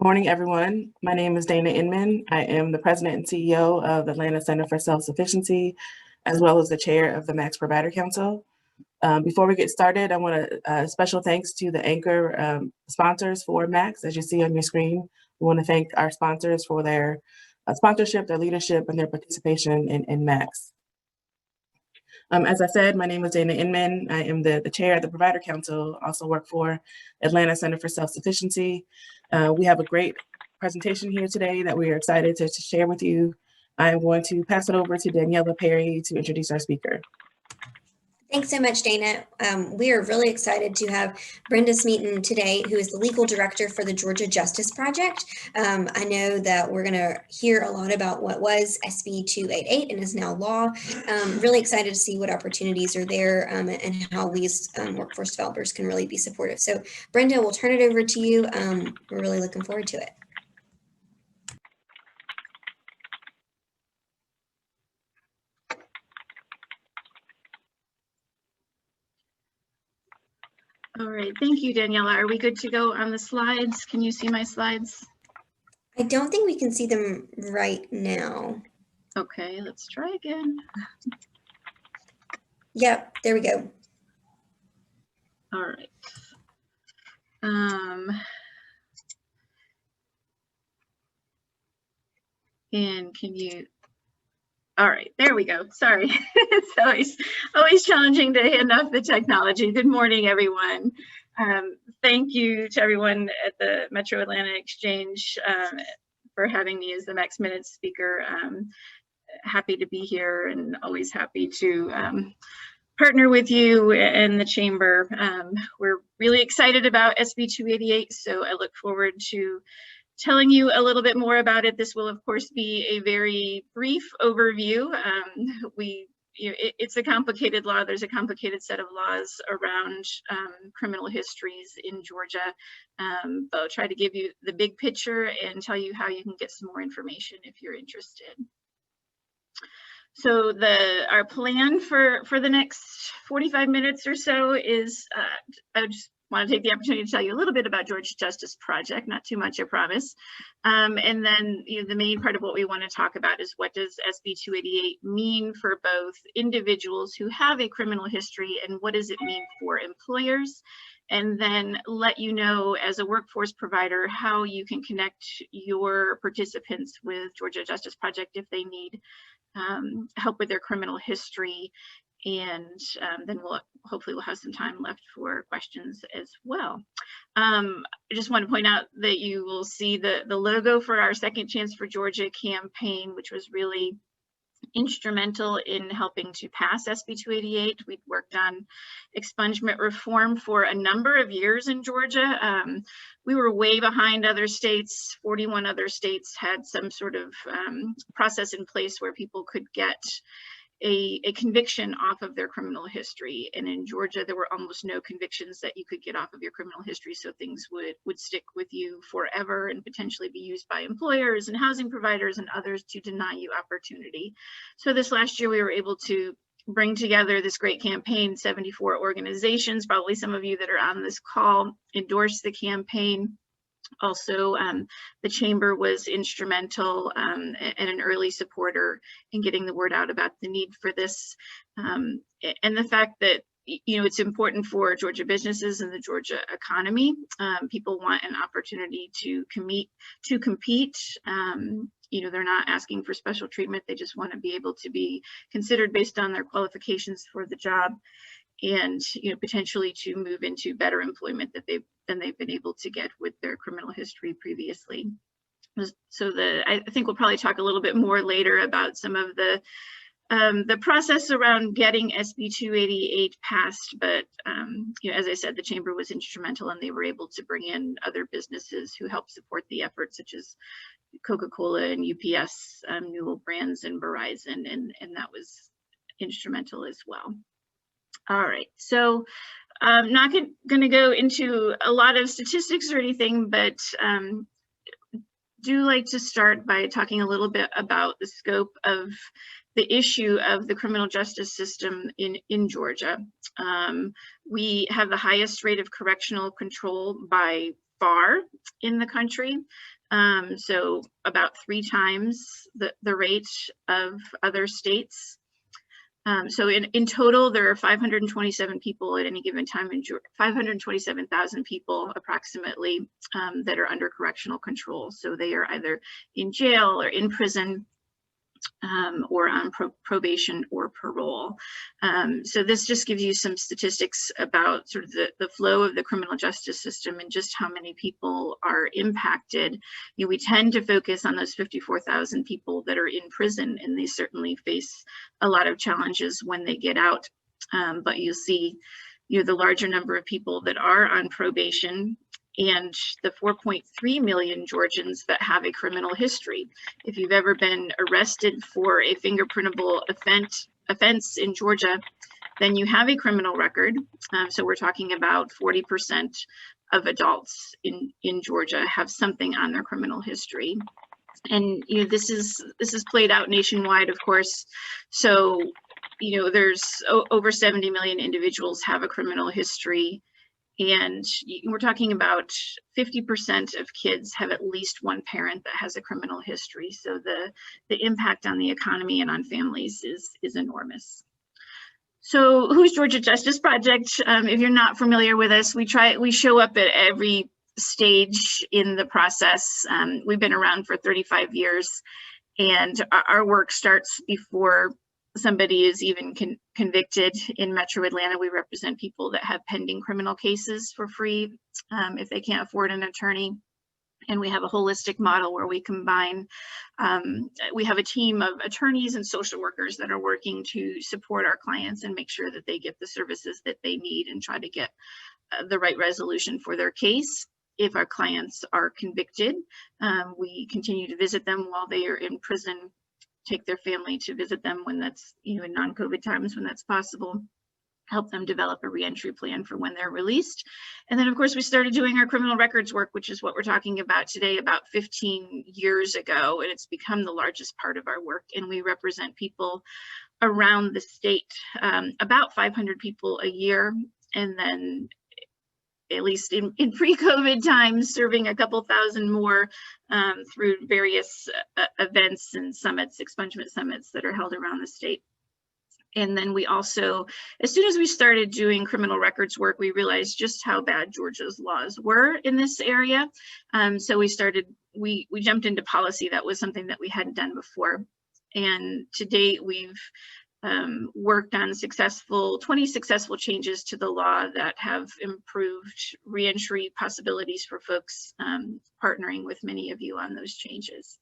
Morning, everyone. My name is Dana Inman. I am the president and CEO of the Atlanta Center for Self-Sufficiency, as well as the chair of the Max Provider Council. Before we get started, I want to special thanks to the anchor sponsors for Max. As you see on your screen, we want to thank our sponsors for their sponsorship, their leadership, and their participation in Max. As I said, my name is Dana Inman. I am the chair of the Provider Council, also work for Atlanta Center for Self-Sufficiency. We have a great presentation here today that we are excited to share with you. I'm going to pass it over to Daniela Perry to introduce our speaker. Thanks so much, Dana. We are really excited to have Brenda Smeeton today, who is the legal director for the Georgia Justice Project. I know that we're going to hear a lot about what was SB 288 and is now law. Really excited to see what opportunities are there and how these workforce developers can really be supportive. So Brenda, we'll turn it over to you. We're really looking forward to it. All right, thank you, Daniela. Are we good to go on the slides? Can you see my slides? I don't think we can see them right now. Okay, let's try again. Yep, there we go. All right. And can you, all right, there we go. Sorry, it's always challenging to hand off the technology. Good morning, everyone. Thank you to everyone at the Metro Atlanta Exchange for having me as the Max Minutes speaker. Happy to be here and always happy to partner with you and the Chamber. We're really excited about SB 288, so I look forward to telling you a little bit more about it. This will, of course, be a very brief overview. It's a complicated law. There's a complicated set of laws around criminal histories in Georgia, but I'll try to give you the big picture and tell you how you can get some more information if you're interested. So our plan for the next 45 minutes or so is, I just want to take the opportunity to tell you a little bit about Georgia Justice Project, not too much, I promise. And then the main part of what we want to talk about is what does SB 288 mean for both individuals who have a criminal history and what does it mean for employers? And then let you know as a workforce provider how you can connect your participants with Georgia Justice Project if they need help with their criminal history. And then hopefully we'll have some time left for questions as well. I just want to point out that you will see the logo for our Second Chance for Georgia campaign, which was really instrumental in helping to pass SB 288. We'd worked on expungement reform for a number of years in Georgia. We were way behind other states. 41 other states had some sort of process in place where people could get a conviction off of their criminal history. And in Georgia, there were almost no convictions that you could get off of your criminal history. So things would stick with you forever and potentially be used by employers and housing providers and others to deny you opportunity. So this last year, we were able to bring together this great campaign. 74 organizations, probably some of you that are on this call, endorsed the campaign. Also, the Chamber was instrumental and an early supporter in getting the word out about the need for this, and the fact that it's important for Georgia businesses and the Georgia economy. People want an opportunity to compete. They're not asking for special treatment. They just want to be able to be considered based on their qualifications for the job, and potentially to move into better employment than they've been able to get with their criminal history previously. So I think we'll probably talk a little bit more later about some of the process around getting SB 288 passed, but as I said, the Chamber was instrumental and they were able to bring in other businesses who helped support the effort, such as Coca-Cola and UPS, Newell Brands and Verizon, and that was instrumental as well. All right, so I'm not going to go into a lot of statistics or anything, but do like to start by talking a little bit about the scope of the issue of the criminal justice system in Georgia. We have the highest rate of correctional control by far in the country. So about 3 times the rate of other states. So in total, there are 527 people at any given time in 527,000 people approximately that are under correctional control. So they are either in jail or in prison, or on probation or parole. So this just gives you some statistics about sort of the flow of the criminal justice system and just how many people are impacted. We tend to focus on those 54,000 people that are in prison, and they certainly face a lot of challenges when they get out. But you'll see, the larger number of people that are on probation, and the 4.3 million Georgians that have a criminal history. If you've ever been arrested for a fingerprintable offense in Georgia, then you have a criminal record. So we're talking about 40% of adults in Georgia have something on their criminal history. And this is played out nationwide, of course. So there's over 70 million individuals have a criminal history. And we're talking about 50% of kids have at least one parent that has a criminal history. So the impact on the economy and on families is enormous. So who's Georgia Justice Project? If you're not familiar with us, we show up at every stage in the process. We've been around for 35 years, and our work starts before somebody is even convicted. In Metro Atlanta, we represent people that have pending criminal cases for free if they can't afford an attorney. And we have a holistic model where we combine, we have a team of attorneys and social workers that are working to support our clients and make sure that they get the services that they need and try to get the right resolution for their case. If our clients are convicted, we continue to visit them while they are in prison, take their family to visit them when that's, in non-COVID times when that's possible, help them develop a reentry plan for when they're released. And then of course we started doing our criminal records work, which is what we're talking about today, about 15 years ago, and it's become the largest part of our work. And we represent people around the state, about 500 people a year, and then at least in pre-COVID times, serving a couple thousand more through various events and summits, expungement summits that are held around the state. And then we also, as soon as we started doing criminal records work, we realized just how bad Georgia's laws were in this area. So we jumped into policy. That was something that we hadn't done before. And to date, we've worked on 20 successful changes to the law that have improved reentry possibilities for folks, partnering with many of you on those changes.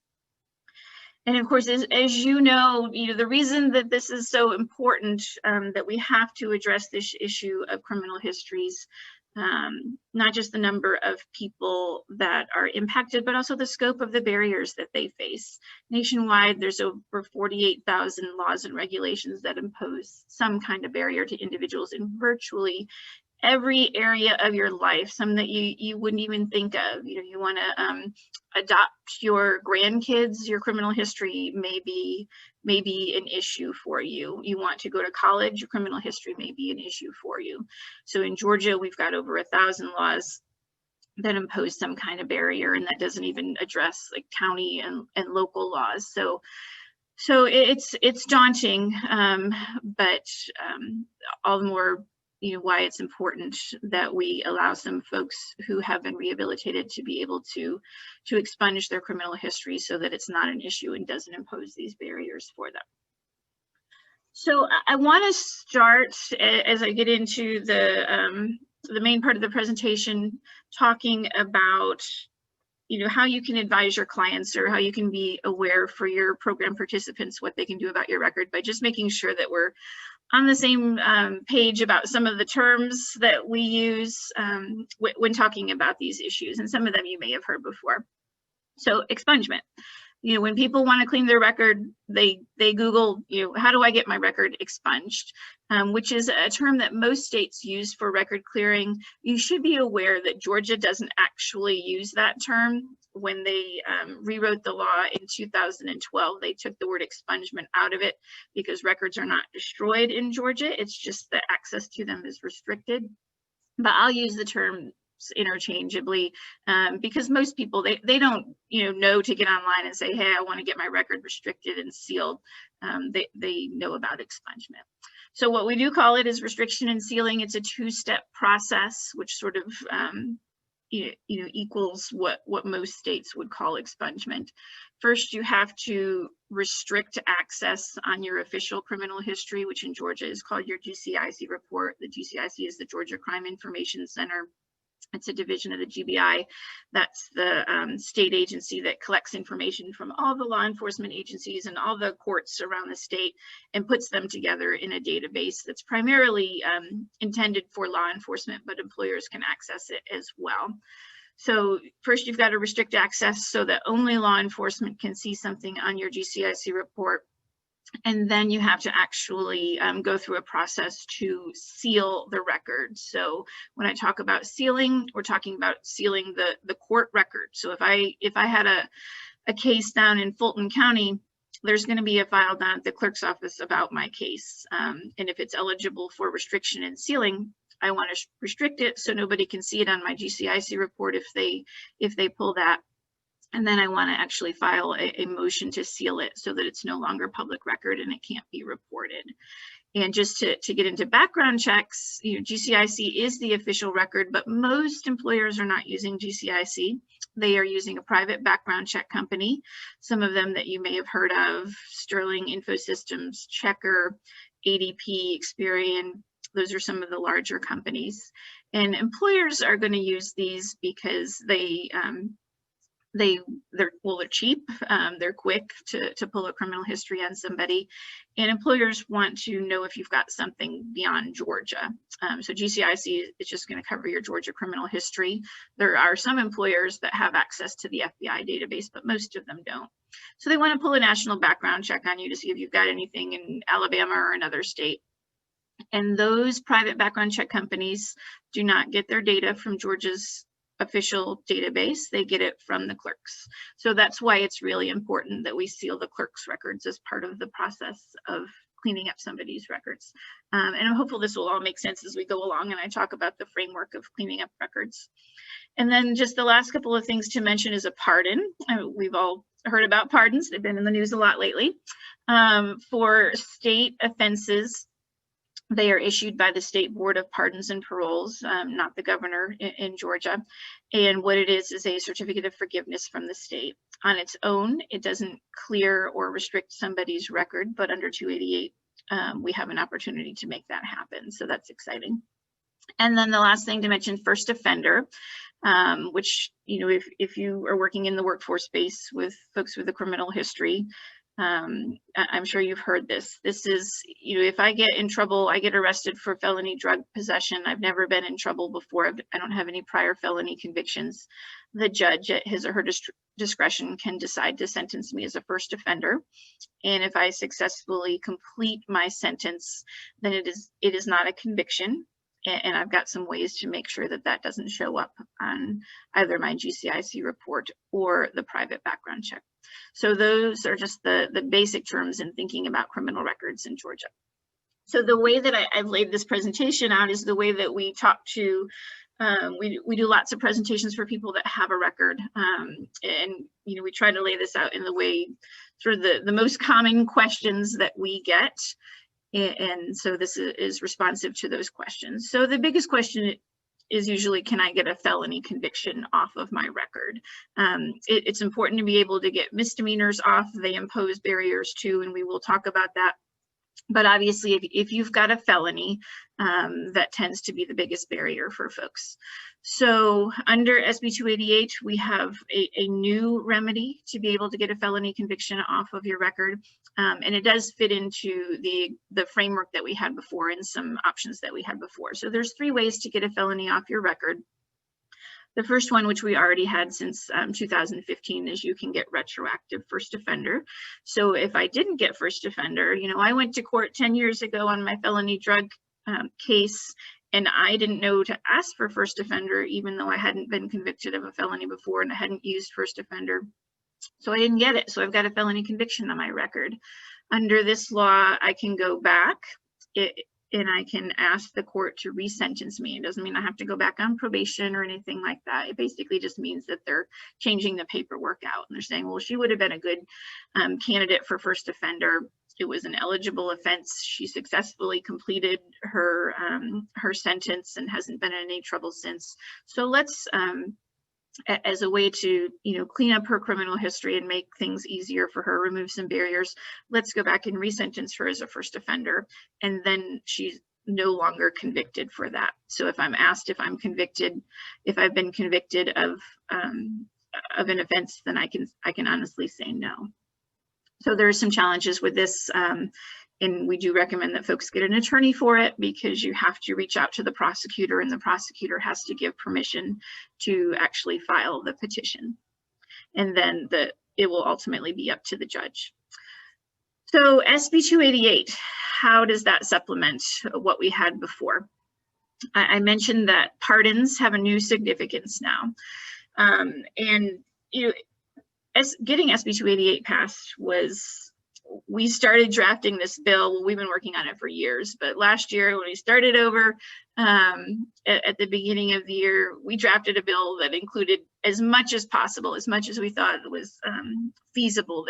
And of course, as you know, the reason that this is so important, that we have to address this issue of criminal histories, not just the number of people that are impacted, but also the scope of the barriers that they face. Nationwide, there's over 48,000 laws and regulations that impose some kind of barrier to individuals in virtually every area of your life, some that you wouldn't even think of. You want to adopt your grandkids, your criminal history may be an issue for you. You want to go to college, your criminal history may be an issue for you. So in Georgia, we've got over 1,000 laws that impose some kind of barrier, and that doesn't even address like county and local laws. So it's daunting, but all the more why it's important that we allow some folks who have been rehabilitated to be able to expunge their criminal history so that it's not an issue and doesn't impose these barriers for them. So I want to start, as I get into the main part of the presentation, talking about how you can advise your clients or how you can be aware for your program participants what they can do about your record, by just making sure that we're on the same page about some of the terms that we use when talking about these issues, and some of them you may have heard before. So expungement. When people want to clean their record, they Google, how do I get my record expunged? Which is a term that most states use for record clearing. You should be aware that Georgia doesn't actually use that term. When they rewrote the law in 2012, they took the word expungement out of it because records are not destroyed in Georgia. It's just that access to them is restricted. But I'll use the term interchangeably, because most people, they don't know to get online and say, hey, I want to get my record restricted and sealed. They know about expungement. So what we do call it is restriction and sealing. It's a two-step process, which sort of equals what most states would call expungement. First, you have to restrict access on your official criminal history, which in Georgia is called your GCIC report. The GCIC is the Georgia Crime Information Center. It's a division of the GBI. That's the state agency that collects information from all the law enforcement agencies and all the courts around the state and puts them together in a database that's primarily intended for law enforcement, but employers can access it as well. So first, you've got to restrict access so that only law enforcement can see something on your GCIC report. And then you have to actually go through a process to seal the record. So when I talk about sealing, we're talking about sealing the court record. So if I had a case down in Fulton County, there's going to be a file down at the clerk's office about my case. And if it's eligible for restriction and sealing, I want to restrict it so nobody can see it on my GCIC report if they pull that. And then I want to actually file a motion to seal it so that it's no longer public record and it can't be reported. And just to get into background checks, GCIC is the official record, but most employers are not using GCIC. They are using a private background check company. Some of them that you may have heard of: Sterling Infosystems, Checker, ADP, Experian. Those are some of the larger companies. And employers are going to use these because they're cheap, they're quick to pull a criminal history on somebody, and employers want to know if you've got something beyond Georgia. So GCIC is just going to cover your Georgia criminal history. There are some employers that have access to the FBI database, but most of them don't. So they want to pull a national background check on you to see if you've got anything in Alabama or another state. And those private background check companies do not get their data from Georgia's official database. They get it from the clerks. So that's why it's really important that we seal the clerk's records as part of the process of cleaning up somebody's records. And I'm hopeful this will all make sense as we go along and I talk about the framework of cleaning up records. And then just the last couple of things to mention is a pardon. We've all heard about pardons. They've been in the news a lot lately. For state offenses, they are issued by the State Board of Pardons and Paroles, not the governor in Georgia. And what it is a certificate of forgiveness from the state. On its own, it doesn't clear or restrict somebody's record, but under 288, we have an opportunity to make that happen. So that's exciting. And then the last thing to mention, first offender, which, if you are working in the workforce space with folks with a criminal history, I'm sure you've heard this. This is, if I get in trouble, I get arrested for felony drug possession. I've never been in trouble before. I don't have any prior felony convictions. The judge at his or her discretion can decide to sentence me as a first offender. And if I successfully complete my sentence, then it is not a conviction. And I've got some ways to make sure that that doesn't show up on either my GCIC report or the private background check. So those are just the basic terms in thinking about criminal records in Georgia. So the way that I've laid this presentation out is the way that we talk to, we do lots of presentations for people that have a record. And we try to lay this out in the way, sort of the most common questions that we get. And so this is responsive to those questions. So the biggest question is usually, can I get a felony conviction off of my record? It's important to be able to get misdemeanors off. They impose barriers too, and we will talk about that. But obviously, if you've got a felony, that tends to be the biggest barrier for folks. So under SB 288, we have a new remedy to be able to get a felony conviction off of your record. And it does fit into the framework that we had before and some options that we had before. So there's 3 ways to get a felony off your record. The first one, which we already had since 2015, is you can get retroactive first offender. So if I didn't get first offender, I went to court 10 years ago on my felony drug case, and I didn't know to ask for first offender, even though I hadn't been convicted of a felony before and I hadn't used first offender. So I didn't get it. So I've got a felony conviction on my record. Under this law, I can go back. and I can ask the court to resentence me. It doesn't mean I have to go back on probation or anything like that. It basically just means that they're changing the paperwork out, and they're saying, well, she would have been a good candidate for first offender. It was an eligible offense. She successfully completed her her sentence and hasn't been in any trouble since. So let's, as a way to, you know, clean up her criminal history and make things easier for her, remove some barriers, let's go back and resentence her as a first offender, and then she's no longer convicted for that. So if I'm asked if I'm convicted, if I've been convicted of an offense, then I can honestly say no. So there are some challenges with this, and we do recommend that folks get an attorney for it, because you have to reach out to the prosecutor, and the prosecutor has to give permission to actually file the petition. And then it will ultimately be up to the judge. So SB 288, how does that supplement what we had before? I mentioned that pardons have a new significance now. And you know, getting SB 288 passed was, we started drafting this bill. We've been working on it for years, but last year when we started over at the beginning of the year, we drafted a bill that included as much as possible, as much as we thought it was feasible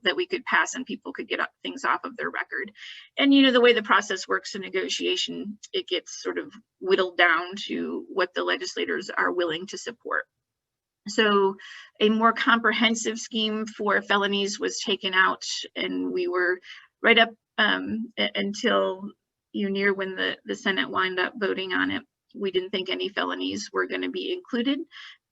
that we could pass and people could get things off of their record. And you know, the way the process works in negotiation, it gets sort of whittled down to what the legislators are willing to support. So a more comprehensive scheme for felonies was taken out, and we were right up until near when the Senate wound up voting on it. We didn't think any felonies were going to be included,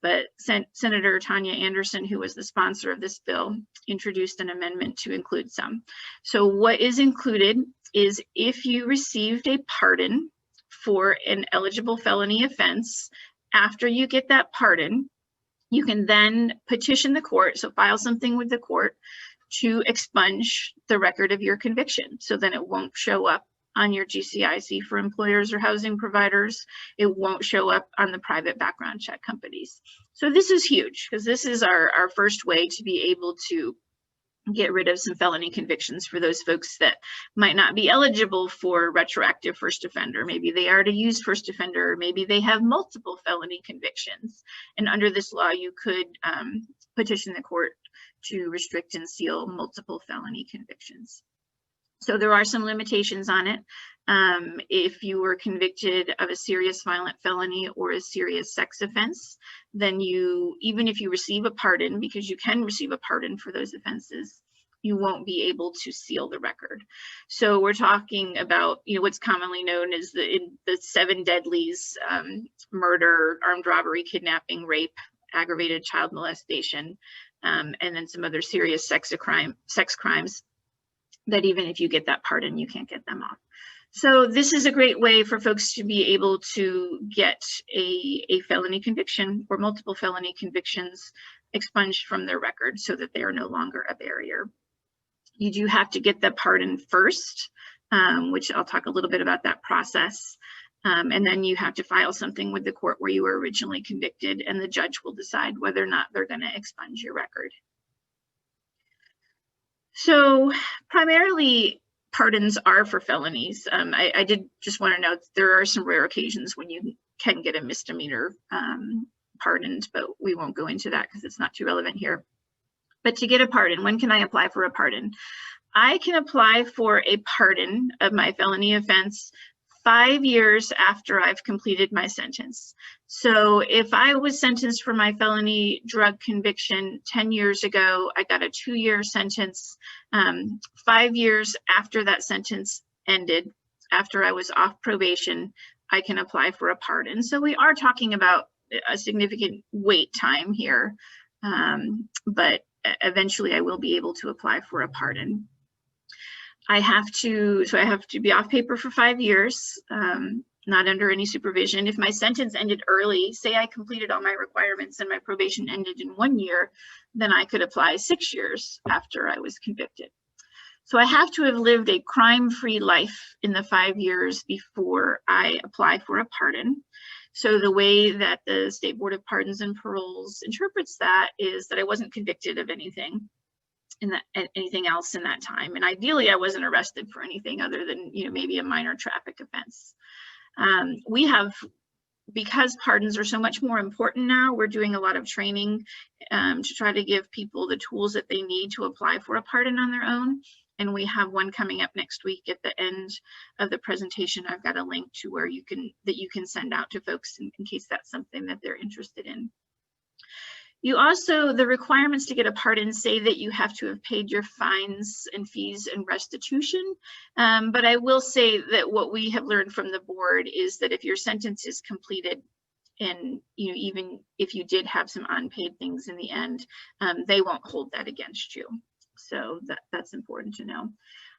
but Senator Tanya Anderson, who was the sponsor of this bill, introduced an amendment to include some. So what is included is if you received a pardon for an eligible felony offense, after you get that pardon, you can then petition the court, so file something with the court to expunge the record of your conviction. So then it won't show up on your GCIC for employers or housing providers. It won't show up on the private background check companies. So this is huge, because this is our first way to be able to get rid of some felony convictions for those folks that might not be eligible for retroactive first offender. Maybe they already used first offender, or maybe they have multiple felony convictions. And under this law, you could petition the court to restrict and seal multiple felony convictions. So there are some limitations on it. If you were convicted of a serious violent felony or a serious sex offense, then even if you receive a pardon, because you can receive a pardon for those offenses, you won't be able to seal the record. So we're talking about, what's commonly known as the 7 deadlies: murder, armed robbery, kidnapping, rape, aggravated child molestation, and then some other serious sex crimes that even if you get that pardon, you can't get them off. So this is a great way for folks to be able to get a felony conviction or multiple felony convictions expunged from their record so that they are no longer a barrier. You do have to get the pardon first, which I'll talk a little bit about that process. And then you have to file something with the court where you were originally convicted, and the judge will decide whether or not they're going to expunge your record. So primarily, pardons are for felonies. I did just want to note there are some rare occasions when you can get a misdemeanor pardoned, but we won't go into that because it's not too relevant here. But to get a pardon, when can I apply for a pardon? I can apply for a pardon of my felony offense 5 years after I've completed my sentence. So if I was sentenced for my felony drug conviction 10 years ago, I got a 2-year sentence. 5 years after that sentence ended, after I was off probation, I can apply for a pardon. So we are talking about a significant wait time here, but eventually I will be able to apply for a pardon. I have to be off paper for 5 years, not under any supervision. If my sentence ended early, say I completed all my requirements and my probation ended in 1 year, then I could apply 6 years after I was convicted. So I have to have lived a crime-free life in the 5 years before I apply for a pardon. So the way that the State Board of Pardons and Paroles interprets that is that I wasn't convicted of anything. anything else in that time. And ideally, I wasn't arrested for anything other than, you know, maybe a minor traffic offense. Because pardons are so much more important now, we're doing a lot of training to try to give people the tools that they need to apply for a pardon on their own. And we have one coming up next week. At the end of the presentation, I've got a link to where you can send out to folks in case that's something that they're interested in. You also, the requirements to get a pardon say that you have to have paid your fines and fees and restitution. But I will say that what we have learned from the board is that if your sentence is completed, and you know, even if you did have some unpaid things in the end, they won't hold that against you. So that's important to know.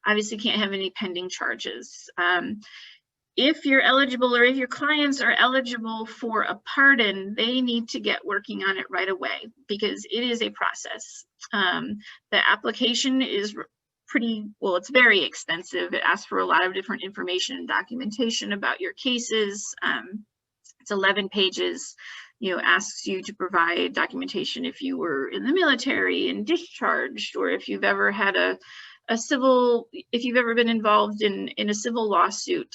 Obviously, can't have any pending charges. If you're eligible, or if your clients are eligible for a pardon, they need to get working on it right away, because it is a process. The application is it's very extensive. It asks for a lot of different information and documentation about your cases. It's 11 pages. You know, asks you to provide documentation if you were in the military and discharged, or if you've ever had if you've ever been involved in a civil lawsuit,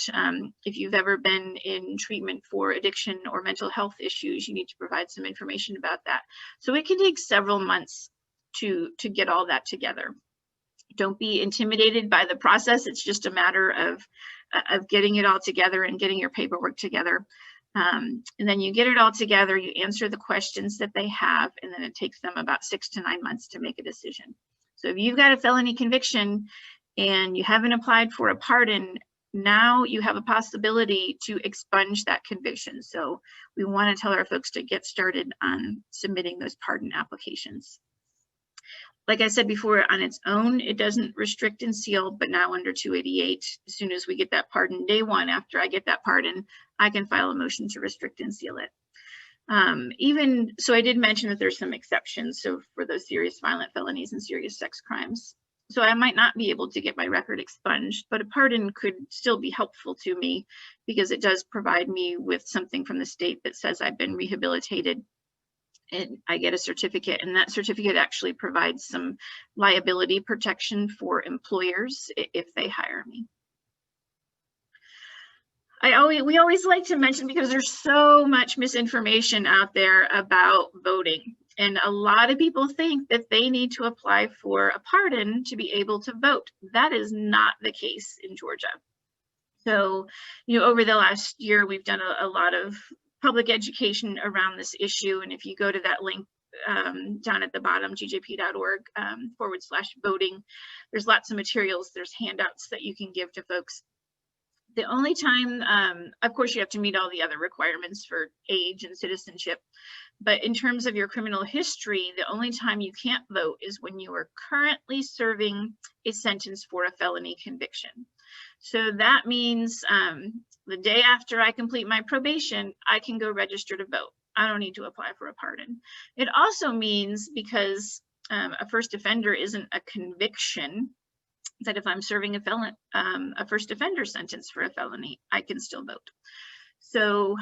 if you've ever been in treatment for addiction or mental health issues, you need to provide some information about that. So it can take several months to get all that together. Don't be intimidated by the process. It's just a matter of getting it all together and getting your paperwork together. And then you get it all together, you answer the questions that they have, and then it takes them about 6 to 9 months to make a decision. So if you've got a felony conviction and you haven't applied for a pardon, now you have a possibility to expunge that conviction. So we want to tell our folks to get started on submitting those pardon applications. Like I said before, on its own, it doesn't restrict and seal, but now under 288, as soon as we get that pardon, day one after I get that pardon, I can file a motion to restrict and seal it. Even so, I did mention that there's some exceptions. So for those serious violent felonies and serious sex crimes, so I might not be able to get my record expunged, but a pardon could still be helpful to me, because it does provide me with something from the state that says I've been rehabilitated, and I get a certificate, and that certificate actually provides some liability protection for employers if they hire me. We always like to mention, because there's so much misinformation out there about voting, and a lot of people think that they need to apply for a pardon to be able to vote. That is not the case in Georgia. So, you know, over the last year, we've done a lot of public education around this issue, and if you go to that link down at the bottom, gjp.org/voting, there's lots of materials, there's handouts that you can give to folks. The only time, of course, you have to meet all the other requirements for age and citizenship, but in terms of your criminal history, the only time you can't vote is when you are currently serving a sentence for a felony conviction. So that means the day after I complete my probation, I can go register to vote. I don't need to apply for a pardon. It also means, because a first offender isn't a conviction, that if I'm serving a first offender sentence for a felony, I can still vote. So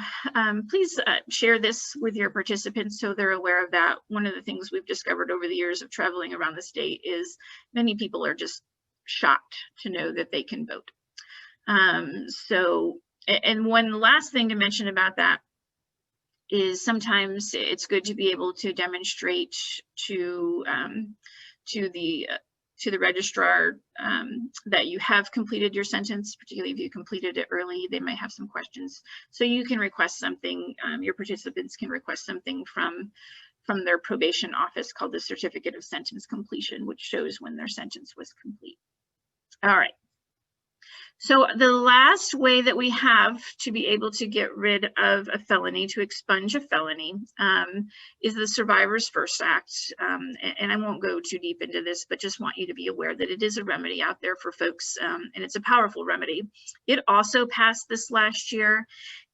please share this with your participants so they're aware of that. One of the things we've discovered over the years of traveling around the state is many people are just shocked to know that they can vote. And one last thing to mention about that is sometimes it's good to be able to demonstrate to the registrar that you have completed your sentence, particularly if you completed it early. They may have some questions. So you can request something, your participants can request something from their probation office called the Certificate of Sentence Completion, which shows when their sentence was complete. All right. So the last way that we have to be able to get rid of a felony, to expunge a felony, is the Survivors First Act. And I won't go too deep into this, but just want you to be aware that it is a remedy out there for folks, and it's a powerful remedy. It also passed this last year,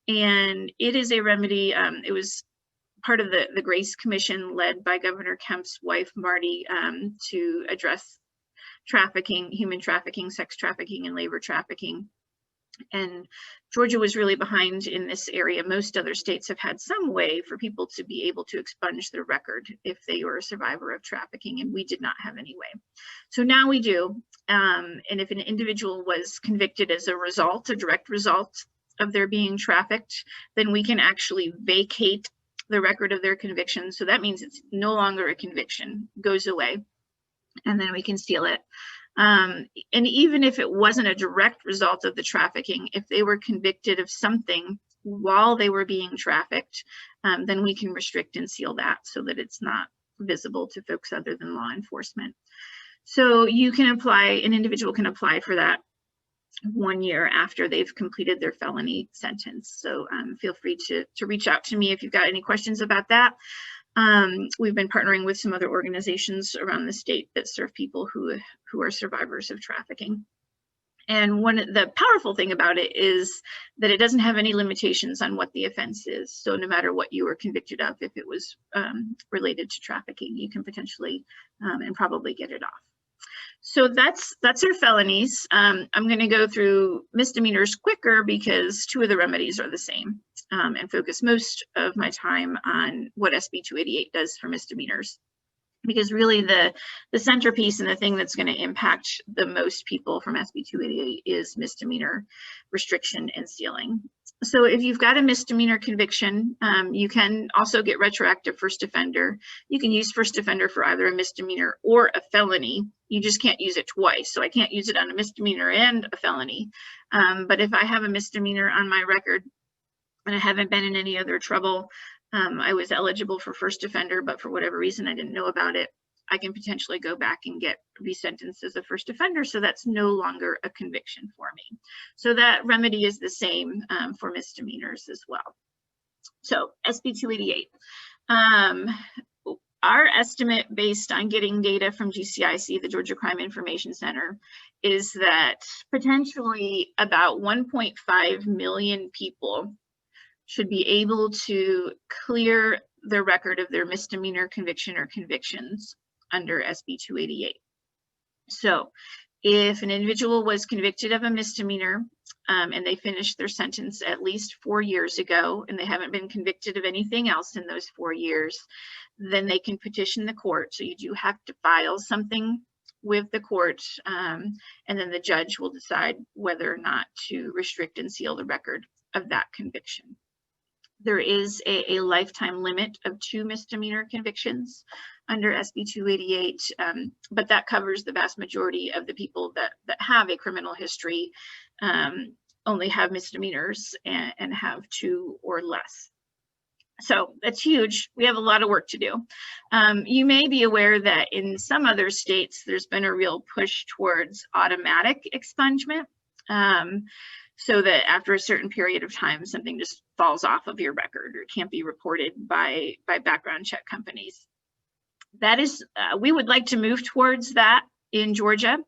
and it is a remedy. It was part of the Grace Commission led by Governor Kemp's wife, Marty, to address trafficking, human trafficking, sex trafficking, and labor trafficking. And Georgia was really behind in this area. Most other states have had some way for people to be able to expunge their record if they were a survivor of trafficking, and we did not have any way. So now we do. And if an individual was convicted as a direct result of their being trafficked, then we can actually vacate the record of their conviction. So that means it's no longer a conviction, goes away, and then we can seal it. And even if it wasn't a direct result of the trafficking, if they were convicted of something while they were being trafficked, then we can restrict and seal that so that it's not visible to folks other than law enforcement. So you can apply, an individual can apply for that 1 year after they've completed their felony sentence. So feel free to reach out to me if you've got any questions about that. We've been partnering with some other organizations around the state that serve people who are survivors of trafficking. And the powerful thing about it is that it doesn't have any limitations on what the offense is. So no matter what you were convicted of, if it was related to trafficking, you can potentially and probably get it off. So that's our felonies. I'm going to go through misdemeanors quicker because 2 of the remedies are the same, and focus most of my time on what SB 288 does for misdemeanors. Because really the centerpiece and the thing that's going to impact the most people from SB 288 is misdemeanor restriction and sealing. So if you've got a misdemeanor conviction, you can also get retroactive first offender. You can use first offender for either a misdemeanor or a felony. You just can't use it twice. So I can't use it on a misdemeanor and a felony. But if I have a misdemeanor on my record and I haven't been in any other trouble, I was eligible for first offender, but for whatever reason I didn't know about it, I can potentially go back and get resentenced as a first offender. So that's no longer a conviction for me. So that remedy is the same for misdemeanors as well. So SB 288. Our estimate based on getting data from GCIC, the Georgia Crime Information Center, is that potentially about 1.5 million people should be able to clear the record of their misdemeanor conviction or convictions under SB 288. So if an individual was convicted of a misdemeanor and they finished their sentence at least 4 years ago and they haven't been convicted of anything else in those 4 years, then they can petition the court. So you do have to file something with the court, and then the judge will decide whether or not to restrict and seal the record of that conviction. There is a lifetime limit of 2 misdemeanor convictions under SB 288, but that covers the vast majority of the people that have a criminal history, only have misdemeanors and have 2 or less. So that's huge. We have a lot of work to do. You may be aware that in some other states, there's been a real push towards automatic expungement. So that after a certain period of time, something just falls off of your record or can't be reported by background check companies. That is, we would like to move towards that in Georgia.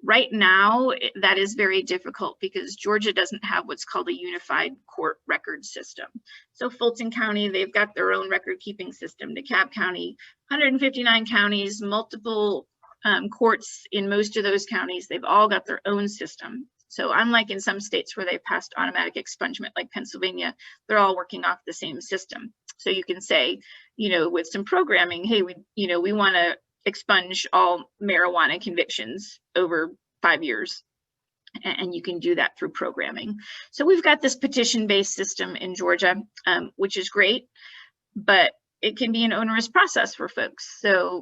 Right now, that is very difficult because Georgia doesn't have what's called a unified court record system. So Fulton County, they've got their own record keeping system. DeKalb County, 159 counties, multiple courts in most of those counties, they've all got their own system. So unlike in some states where they've passed automatic expungement, like Pennsylvania, they're all working off the same system. So you can say, you know, with some programming, hey, we want to expunge all marijuana convictions over 5 years. And you can do that through programming. So we've got this petition-based system in Georgia, which is great, but it can be an onerous process for folks. So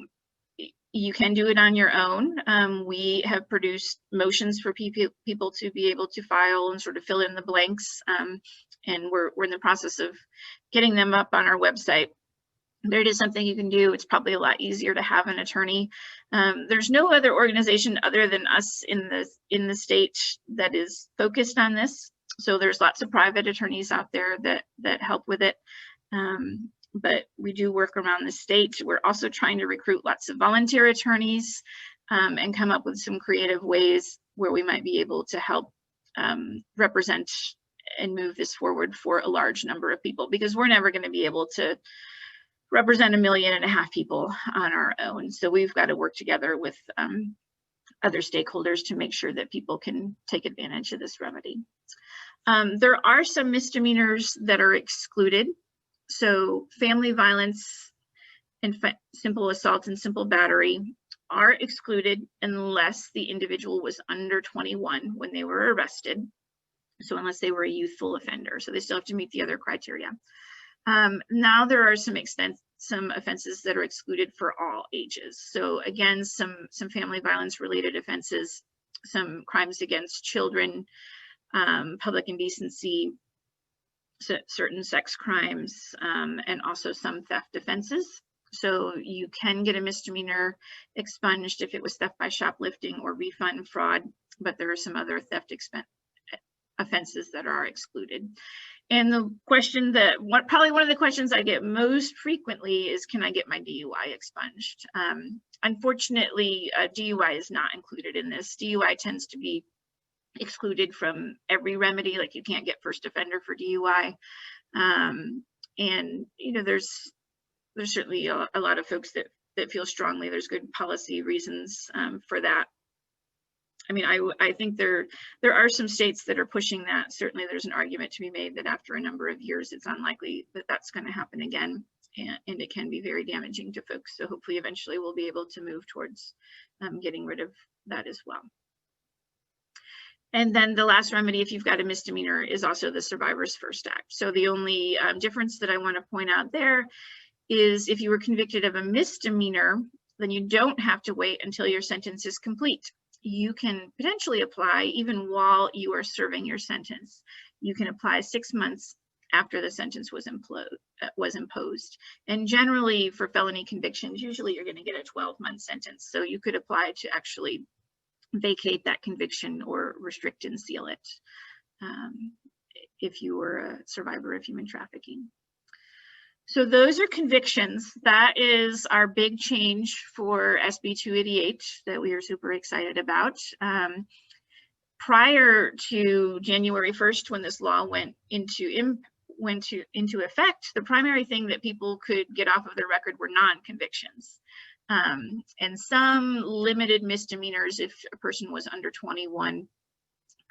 you can do it on your own. We have produced motions for people to be able to file and sort of fill in the blanks. And we're in the process of getting them up on our website. There is something you can do. It's probably a lot easier to have an attorney. There's no other organization other than us in the state that is focused on this. So there's lots of private attorneys out there that help with it. But we do work around the state. We're also trying to recruit lots of volunteer attorneys and come up with some creative ways where we might be able to help represent and move this forward for a large number of people, because we're never going to be able to represent 1.5 million people on our own. So we've got to work together with other stakeholders to make sure that people can take advantage of this remedy. There are some misdemeanors that are excluded. So family violence and simple assault and simple battery are excluded unless the individual was under 21 when they were arrested. So unless they were a youthful offender, so they still have to meet the other criteria. Now there are some offenses that are excluded for all ages. So again, some family violence related offenses, some crimes against children, public indecency, certain sex crimes, and also some theft offenses. So you can get a misdemeanor expunged if it was theft by shoplifting or refund fraud, but there are some other theft offenses that are excluded. And the question that probably one of the questions I get most frequently is, can I get my DUI expunged? Unfortunately, DUI is not included in this. DUI tends to be excluded from every remedy, like you can't get first offender for DUI. And you know, there's certainly a lot of folks that feel strongly there's good policy reasons for that. I mean, I think there are some states that are pushing that. Certainly there's an argument to be made that after a number of years, it's unlikely that that's going to happen again. And it can be very damaging to folks. So hopefully eventually we'll be able to move towards getting rid of that as well. And then the last remedy, if you've got a misdemeanor, is also the Survivor's First Act. So the only difference that I want to point out there is if you were convicted of a misdemeanor, then you don't have to wait until your sentence is complete. You can potentially apply even while you are serving your sentence. You can apply 6 months after the sentence was imposed. And generally for felony convictions, usually you're going to get a 12-month sentence. So you could apply to actually vacate that conviction or restrict and seal it if you were a survivor of human trafficking. So those are convictions. That is our big change for SB 288 that we are super excited about. Prior to January 1st, when this law went into effect, the primary thing that people could get off of their record were non-convictions. And some limited misdemeanors if a person was under 21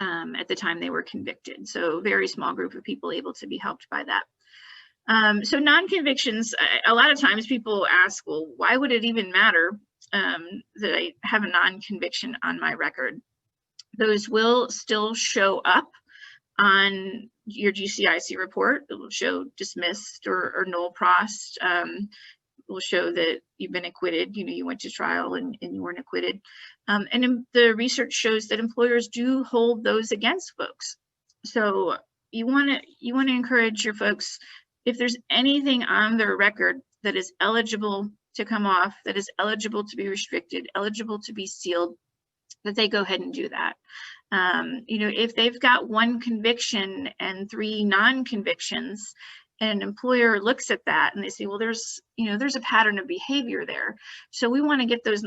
at the time they were convicted. So very small group of people able to be helped by that. So non-convictions, a lot of times people ask, well, why would it even matter that I have a non-conviction on my record? Those will still show up on your GCIC report. It will show dismissed or null prost. Will show that you've been acquitted, you know, you went to trial and you weren't acquitted. And the research shows that employers do hold those against folks. So you want to encourage your folks, if there's anything on their record that is eligible to come off, that is eligible to be restricted, eligible to be sealed, that they go ahead and do that. You know, if they've got 1 conviction and 3 non-convictions, and an employer looks at that and they say, well, there's a pattern of behavior there. So we want to get those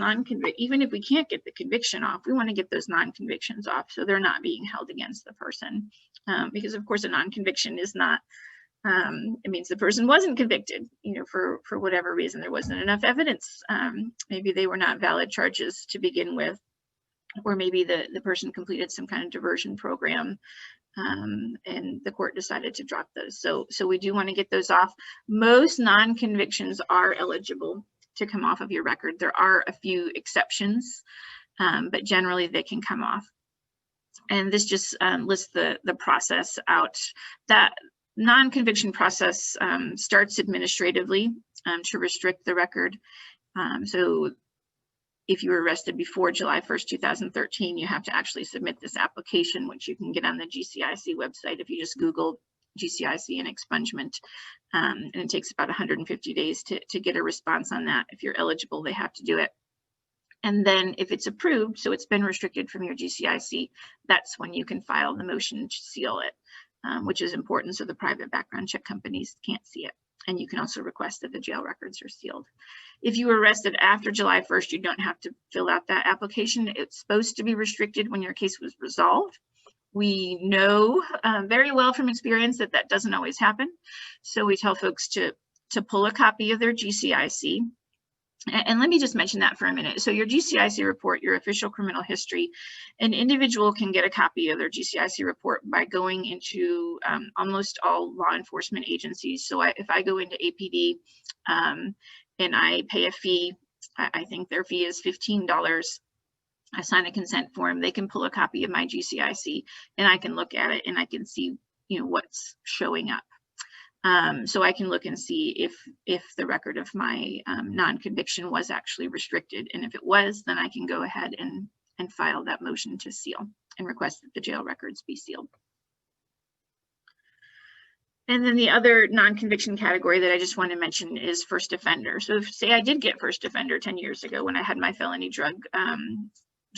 even if we can't get the conviction off, we want to get those non-convictions off so they're not being held against the person. Because of course a non-conviction is not, it means the person wasn't convicted, you know, for whatever reason. There wasn't enough evidence. Maybe they were not valid charges to begin with, or maybe the person completed some kind of diversion program. And the court decided to drop those. So we do want to get those off. Most non-convictions are eligible to come off of your record. There are a few exceptions, but generally they can come off. And this just lists the process out. That non-conviction process starts administratively to restrict the record. So if you were arrested before July 1st, 2013, you have to actually submit this application, which you can get on the GCIC website if you just Google GCIC and expungement. And it takes about 150 days to get a response on that. If you're eligible, they have to do it. And then if it's approved, so it's been restricted from your GCIC, that's when you can file the motion to seal it, which is important so the private background check companies can't see it. And you can also request that the jail records are sealed. If you were arrested after July 1st, you don't have to fill out that application. It's supposed to be restricted when your case was resolved. We know very well from experience that that doesn't always happen. So we tell folks to pull a copy of their GCIC And let me just mention that for a minute. So your GCIC report, your official criminal history, an individual can get a copy of their GCIC report by going into almost all law enforcement agencies. So if I go into APD and I pay a fee, I think their fee is $15. I sign a consent form, they can pull a copy of my GCIC and I can look at it and I can see, what's showing up. So I can look and see if the record of my non-conviction was actually restricted. And if it was, then I can go ahead and file that motion to seal and request that the jail records be sealed. And then the other non-conviction category that I just want to mention is first offender. So if, say I did get first offender 10 years ago when I had my felony drug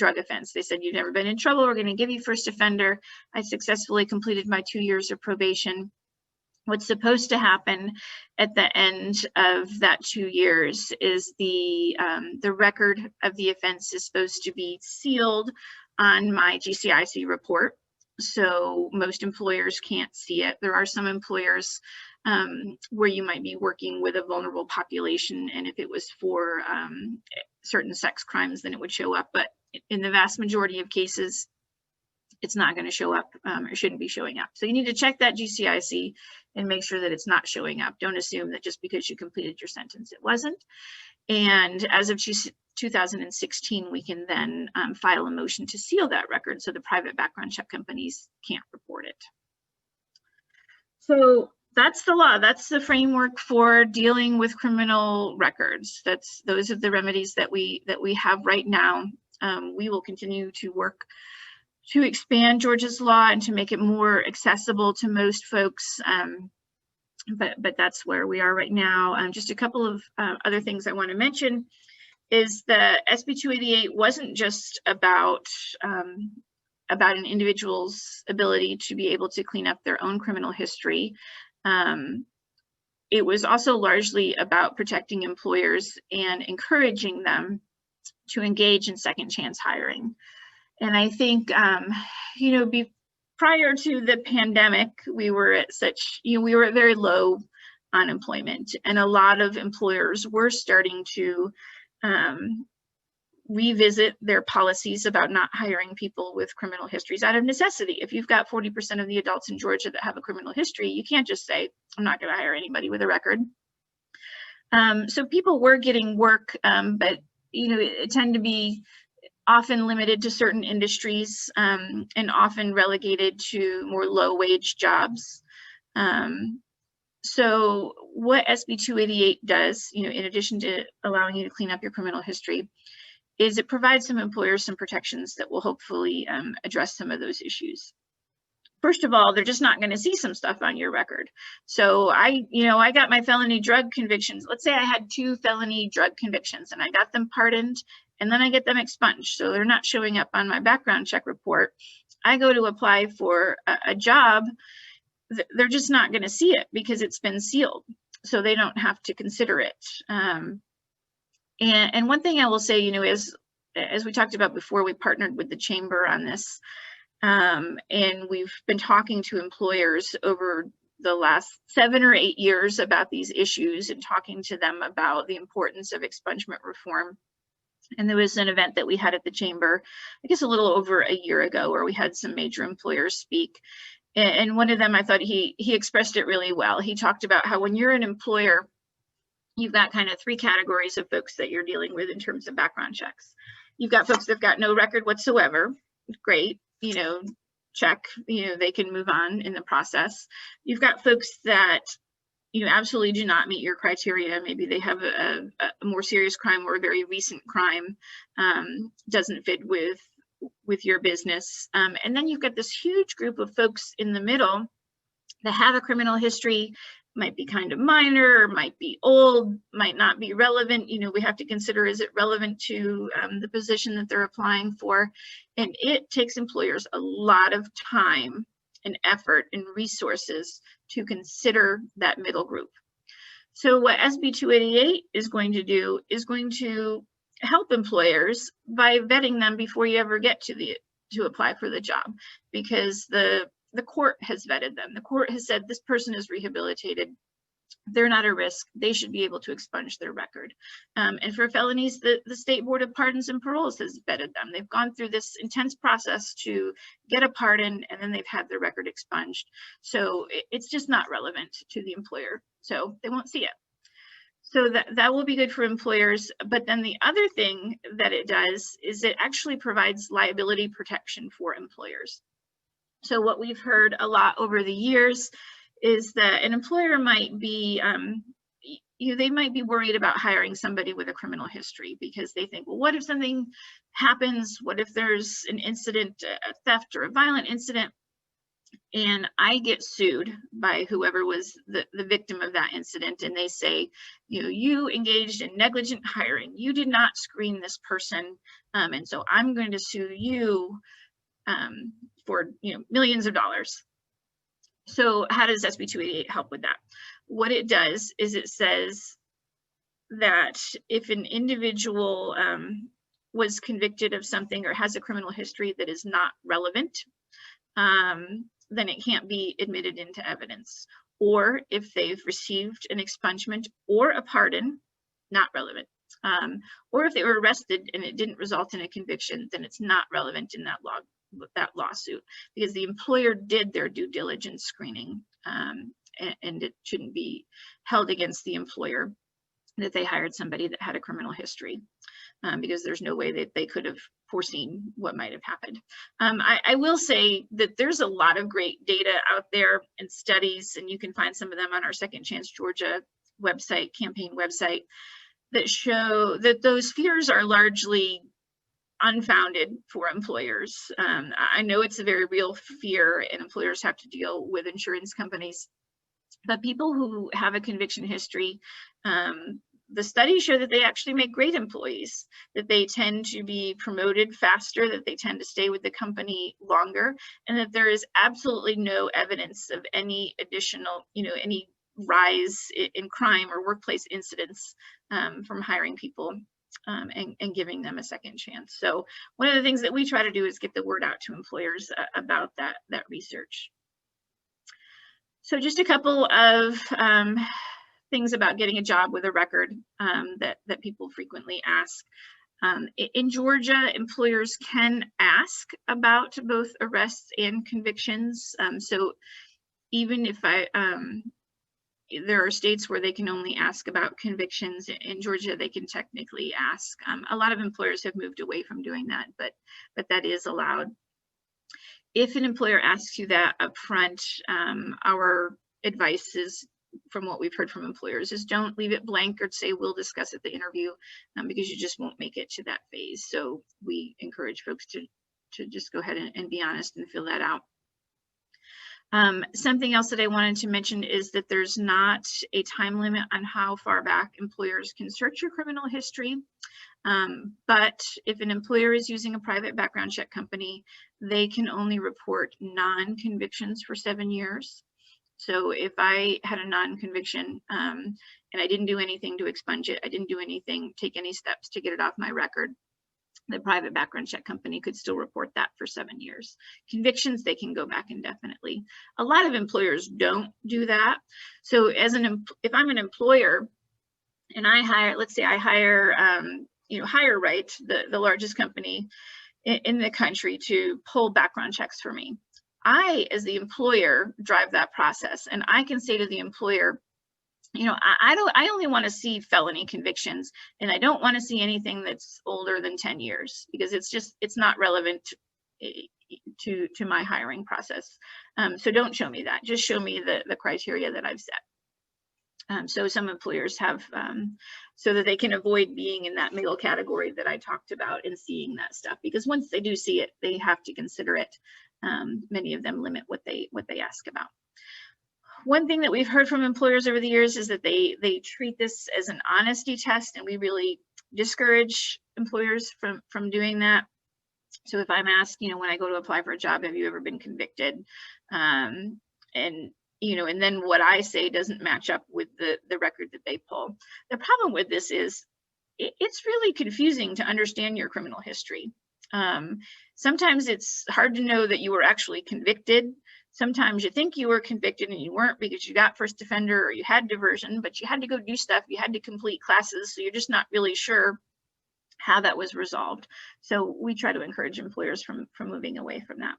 offense, they said, you've never been in trouble, we're going to give you first offender. I successfully completed my 2 years of probation. What's supposed to happen at the end of that 2 years is the record of the offense is supposed to be sealed on my GCIC report. So most employers can't see it. There are some employers where you might be working with a vulnerable population, and if it was for certain sex crimes, then it would show up. But in the vast majority of cases, it's not going to show up or shouldn't be showing up. So you need to check that GCIC and make sure that it's not showing up. Don't assume that just because you completed your sentence, it wasn't. And as of 2016, we can then file a motion to seal that record so the private background check companies can't report it. So that's the law. That's the framework for dealing with criminal records. Those are the remedies that we have right now. We will continue to work to expand Georgia's law and to make it more accessible to most folks. But that's where we are right now. Just a couple of other things I want to mention is the SB 288 wasn't just about an individual's ability to be able to clean up their own criminal history. It was also largely about protecting employers and encouraging them to engage in second chance hiring. And I think, prior to the pandemic, we were at very low unemployment, and a lot of employers were starting to revisit their policies about not hiring people with criminal histories out of necessity. If you've got 40% of the adults in Georgia that have a criminal history, you can't just say, I'm not going to hire anybody with a record. So people were getting work, but it tend to be often limited to certain industries and often relegated to more low-wage jobs. So what SB 288 does, in addition to allowing you to clean up your criminal history, is it provides some employers some protections that will hopefully address some of those issues. First of all, they're just not going to see some stuff on your record. So I got my felony drug convictions. Let's say I had 2 felony drug convictions and I got them pardoned and then I get them expunged. So they're not showing up on my background check report. I go to apply for a job. They're just not going to see it because it's been sealed. So they don't have to consider it. And one thing I will say, as we talked about before, we partnered with the chamber on this. And we've been talking to employers over the last 7 or 8 years about these issues and talking to them about the importance of expungement reform. And there was an event that we had at the chamber, I guess a little over a year ago, where we had some major employers speak. And one of them, I thought he expressed it really well. He talked about how when you're an employer, you've got kind of 3 categories of folks that you're dealing with in terms of background checks. You've got folks that've got no record whatsoever. Great. Check, they can move on in the process. You've got folks that, absolutely do not meet your criteria. Maybe they have a more serious crime or a very recent crime, doesn't fit with your business. And then you've got this huge group of folks in the middle that have a criminal history, might be kind of minor, might be old, might not be relevant. We have to consider, is it relevant to the position that they're applying for? And it takes employers a lot of time and effort and resources to consider that middle group. So what SB 288 is going to do is going to help employers by vetting them before you ever get to apply for the job, because the court has vetted them. The court has said this person is rehabilitated. they're not a risk. They should be able to expunge their record. And for felonies, the State Board of Pardons and Paroles has vetted them. They've gone through this intense process to get a pardon, and then they've had their record expunged. So it's just not relevant to the employer. So they won't see it. So that will be good for employers. But then the other thing that it does is it actually provides liability protection for employers. So what we've heard a lot over the years is that an employer might be, they might be worried about hiring somebody with a criminal history because they think, well, what if something happens? What if there's an incident, a theft or a violent incident, and I get sued by whoever was the victim of that incident, and they say, you engaged in negligent hiring. You did not screen this person, and so I'm going to sue you for millions of dollars. So how does SB 288 help with that? What it does is it says that if an individual was convicted of something or has a criminal history that is not relevant, then it can't be admitted into evidence. Or if they've received an expungement or a pardon, not relevant. Or if they were arrested and it didn't result in a conviction, then it's not relevant in that lawsuit, because the employer did their due diligence screening, and it shouldn't be held against the employer that they hired somebody that had a criminal history, because there's no way that they could have foreseen what might have happened. I will say that there's a lot of great data out there and studies, and you can find some of them on our Second Chance Georgia website, campaign website, that show that those fears are largely unfounded for employers. I know it's a very real fear, and employers have to deal with insurance companies, but people who have a conviction history, the studies show that they actually make great employees, that they tend to be promoted faster, that they tend to stay with the company longer, and that there is absolutely no evidence of any additional, any rise in crime or workplace incidents from hiring people and giving them a second chance. So one of the things that we try to do is get the word out to employers about that research. So just a couple of things about getting a job with a record that people frequently ask. In Georgia, employers can ask about both arrests and convictions. So even if there are states where they can only ask about convictions. In Georgia, they can technically ask. A lot of employers have moved away from doing that, but that is allowed. If an employer asks you that up front, our advice is, from what we've heard from employers, is don't leave it blank or say we'll discuss at the interview, because you just won't make it to that phase. So we encourage folks to just go ahead and be honest and fill that out. Something else that I wanted to mention is that there's not a time limit on how far back employers can search your criminal history. But if an employer is using a private background check company, they can only report non-convictions for 7 years. So if I had a non-conviction and I didn't do anything to expunge it, I didn't do anything, take any steps to get it off my record, the private background check company could still report that for 7 years. Convictions, they can go back indefinitely. A lot of employers don't do that. So if I'm an employer and I hire, let's say I hire, Hire Right, the largest company in the country, to pull background checks for me. I, as the employer, drive that process, and I can say to the employer, I only want to see felony convictions, and I don't want to see anything that's older than 10 years, because it's not relevant to my hiring process. So don't show me that. Just show me the criteria that I've set. So some employers have, so that they can avoid being in that middle category that I talked about and seeing that stuff, because once they do see it, they have to consider it. Many of them limit what they ask about. One thing that we've heard from employers over the years is that they treat this as an honesty test, and we really discourage employers from doing that. So if I'm asked, when I go to apply for a job, have you ever been convicted? And then what I say doesn't match up with the record that they pull. The problem with this is it's really confusing to understand your criminal history. Sometimes it's hard to know that you were actually convicted. Sometimes you think you were convicted and you weren't because you got first offender or you had diversion, but you had to go do stuff, you had to complete classes, so you're just not really sure how that was resolved. So we try to encourage employers from moving away from that.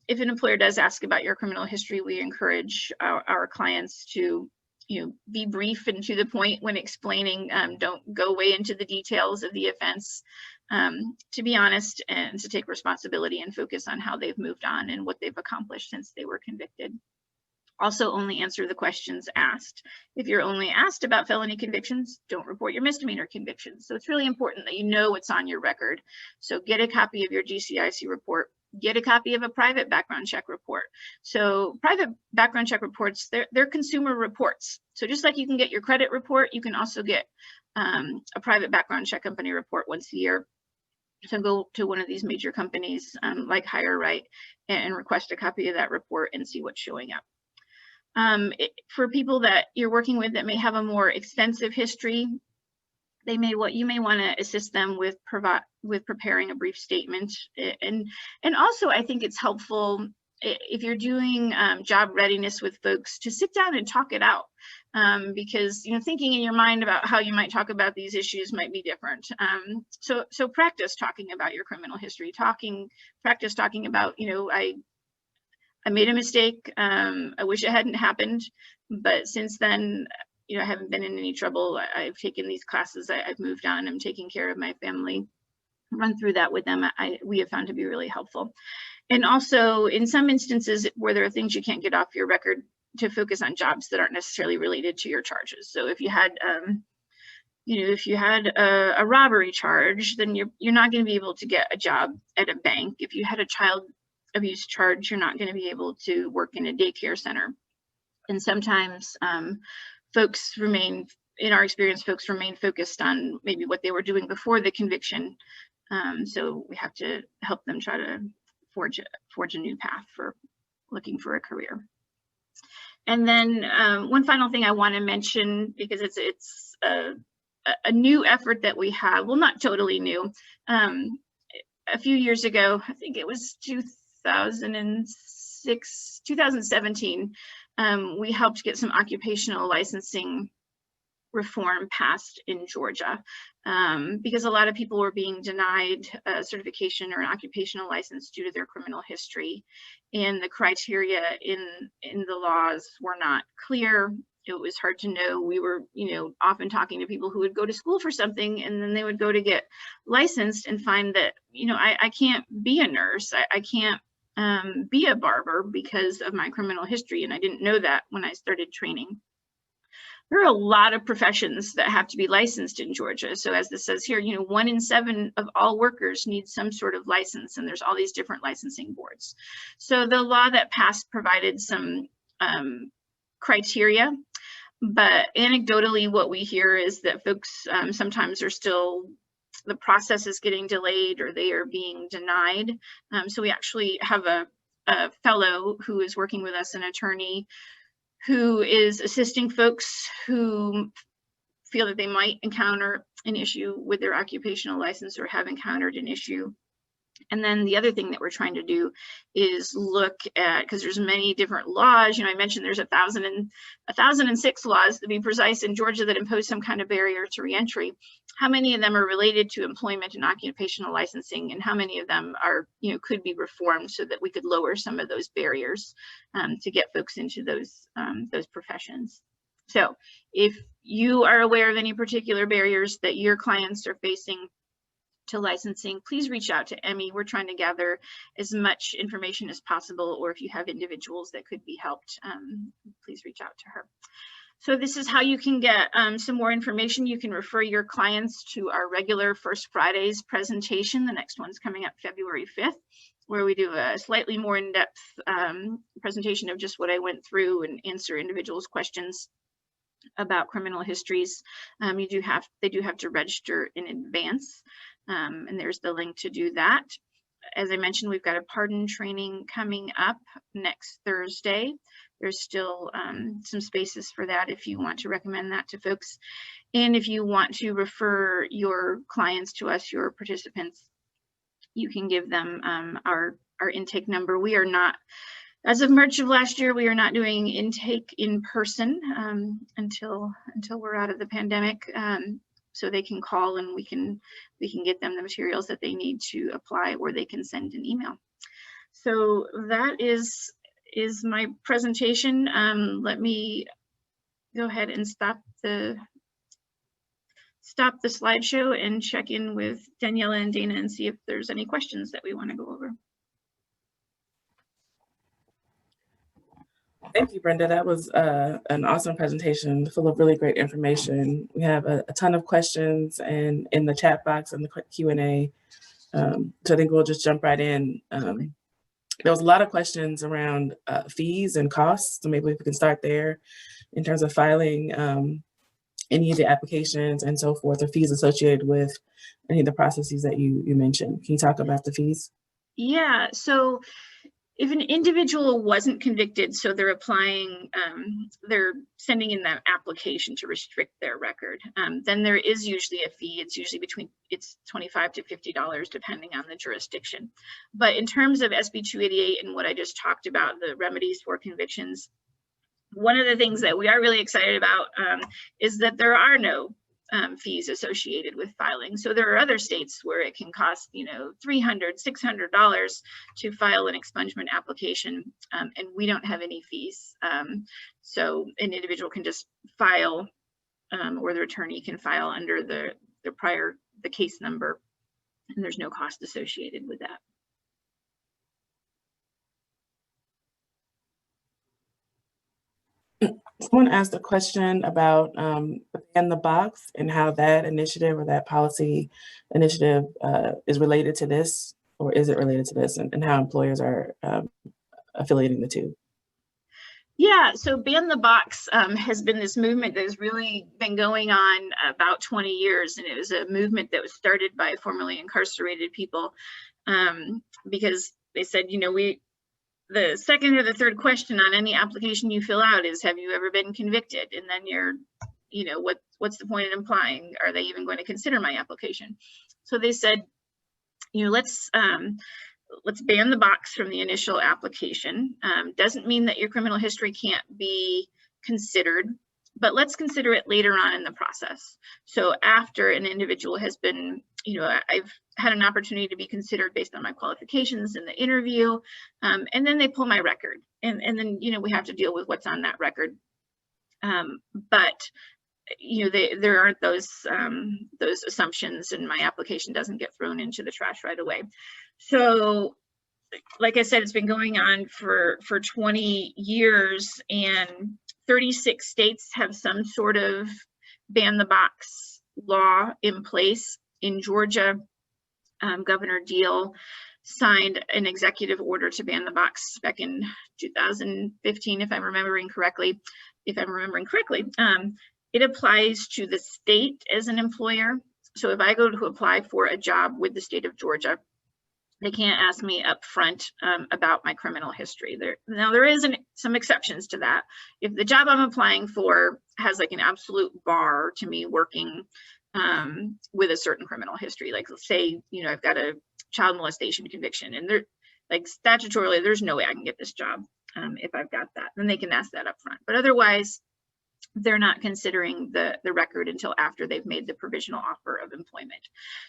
If an employer does ask about your criminal history, we encourage our clients to be brief and to the point when explaining. Don't go way into the details of the offense. To be honest and to take responsibility and focus on how they've moved on and what they've accomplished since they were convicted. Also, only answer the questions asked. If you're only asked about felony convictions, don't report your misdemeanor convictions. So it's really important that you know what's on your record. So get a copy of your GCIC report. Get a copy of a private background check report. So private background check reports, they're consumer reports. So just like you can get your credit report, you can also get a private background check company report once a year. So go to one of these major companies like HireRight and request a copy of that report and see what's showing up. For people that you're working with that may have a more extensive history, you may want to assist them with preparing a brief statement. And also, I think it's helpful if you're doing job readiness with folks to sit down and talk it out, because thinking in your mind about how you might talk about these issues might be different. So practice talking about your criminal history. Practice talking about I made a mistake. I wish it hadn't happened, but since then, I haven't been in any trouble. I've taken these classes. I've moved on. I'm taking care of my family. Run through that with them. We have found to be really helpful. And also, in some instances where there are things you can't get off your record, to focus on jobs that aren't necessarily related to your charges. So if you had, a robbery charge, then you're not going to be able to get a job at a bank. If you had a child abuse charge, you're not going to be able to work in a daycare center. And sometimes folks remain focused on maybe what they were doing before the conviction. So we have to help them try to forge a new path for looking for a career. And then one final thing I want to mention, because it's a new effort that we have, well, not totally new. A few years ago, I think it was 2017, we helped get some occupational licensing reform passed in Georgia, because a lot of people were being denied a certification or an occupational license due to their criminal history, and the criteria in the laws were not clear. It was hard to know. We were, often talking to people who would go to school for something, and then they would go to get licensed and find that, I can't be a nurse. I can't be a barber because of my criminal history, and I didn't know that when I started training. There are a lot of professions that have to be licensed in Georgia. So as this says here, 1 in 7 of all workers need some sort of license, and there's all these different licensing boards. So the law that passed provided some criteria, but anecdotally what we hear is that folks sometimes are still, the process is getting delayed or they are being denied. So we actually have a fellow who is working with us, an attorney, who is assisting folks who feel that they might encounter an issue with their occupational license or have encountered an issue. And then the other thing that we're trying to do is look at, because there's many different laws, I mentioned there's 1,006 laws, to be precise, in Georgia that impose some kind of barrier to reentry. How many of them are related to employment and occupational licensing, and how many of them are, could be reformed so that we could lower some of those barriers to get folks into those professions. So if you are aware of any particular barriers that your clients are facing to licensing, please reach out to Emmy. We're trying to gather as much information as possible, or if you have individuals that could be helped, please reach out to her. So this is how you can get some more information. You can refer your clients to our regular First Fridays presentation. The next one's coming up February 5th, where we do a slightly more in-depth presentation of just what I went through and answer individuals' questions about criminal histories. They do have to register in advance. And there's the link to do that. As I mentioned, we've got a pardon training coming up next Thursday. There's still some spaces for that if you want to recommend that to folks. And if you want to refer your clients to us, your participants, you can give them our intake number. We are not As of March of last year, we are not doing intake in person until we're out of the pandemic. So they can call and we can get them the materials that they need to apply, or they can send an email. So that is my presentation. Let me go ahead and stop the slideshow and check in with Daniela and Dana and see if there's any questions that we want to go over. Thank you, Brenda. That was an awesome presentation full of really great information. We have a ton of questions and in the chat box and the Q&A. So I think we'll just jump right in. There was a lot of questions around fees and costs. So maybe we can start there in terms of filing any of the applications and so forth, or fees associated with any of the processes that you mentioned. Can you talk about the fees? Yeah, so if an individual wasn't convicted, so they're applying, they're sending in that application to restrict their record, then there is usually a fee. It's usually it's $25 to $50 depending on the jurisdiction. But in terms of SB 288 and what I just talked about, the remedies for convictions, one of the things that we are really excited about is that there are no fees associated with filing. So there are other states where it can cost, $300, $600 to file an expungement application, and we don't have any fees. So an individual can just file, or their attorney can file under the case number, and there's no cost associated with that. Someone asked a question about Ban the Box and how that initiative or that policy initiative is related to this, or is it related to this, and how employers are affiliating the two. Yeah, so Ban the Box has been this movement that has really been going on about 20 years. And it was a movement that was started by formerly incarcerated people because they said, the second or the third question on any application you fill out is, have you ever been convicted? And then you're, what's the point in implying? Are they even going to consider my application? So they said, let's ban the box from the initial application. Doesn't mean that your criminal history can't be considered, but let's consider it later on in the process. So after an individual has been, I've had an opportunity to be considered based on my qualifications in the interview, and then they pull my record, and then, we have to deal with what's on that record. But there aren't those assumptions, and my application doesn't get thrown into the trash right away. So, like I said, it's been going on for 20 years, and 36 states have some sort of ban the box law in place. In Georgia, Governor Deal signed an executive order to ban the box back in 2015, if I'm remembering correctly. It applies to the state as an employer. So if I go to apply for a job with the state of Georgia, they can't ask me up front about my criminal history. There is some exceptions to that. If the job I'm applying for has like an absolute bar to me working with a certain criminal history, like let's say, I've got a child molestation conviction, and they're like statutorily, there's no way I can get this job if I've got that, then they can ask that up front. But otherwise, they're not considering the record until after they've made the provisional offer of employment.